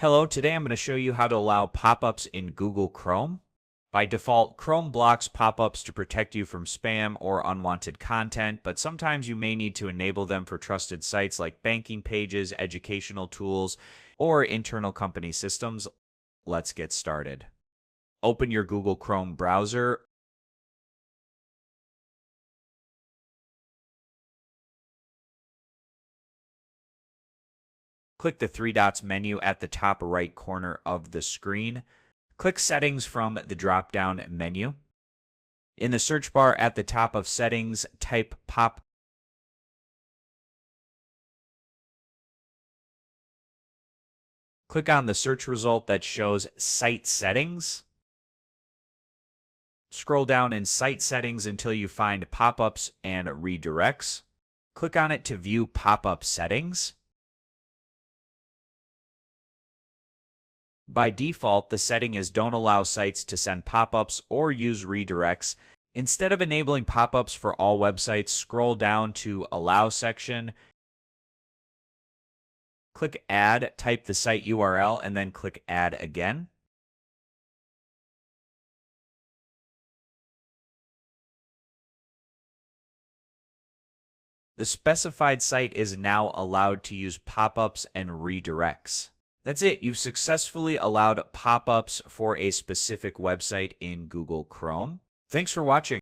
Hello, today I'm going to show you how to allow pop-ups in Google Chrome. By default, Chrome blocks pop-ups to protect you from spam or unwanted content, but sometimes you may need to enable them for trusted sites like banking pages, educational tools, or internal company systems. Let's get started. Open your Google Chrome browser. Click the three dots menu at the top right corner of the screen. Click Settings from the drop-down menu. In the search bar at the top of Settings, type Pop. Click on the search result that shows Site Settings. Scroll down in Site Settings until you find Pop-ups and Redirects. Click on it to view pop-up settings. By default, the setting is don't allow sites to send pop-ups or use redirects. Instead of enabling pop-ups for all websites, scroll down to Allow section. Click Add, type the site URL, and then click Add again. The specified site is now allowed to use pop-ups and redirects. That's it. You've successfully allowed pop-ups for a specific website in Google Chrome. Thanks for watching.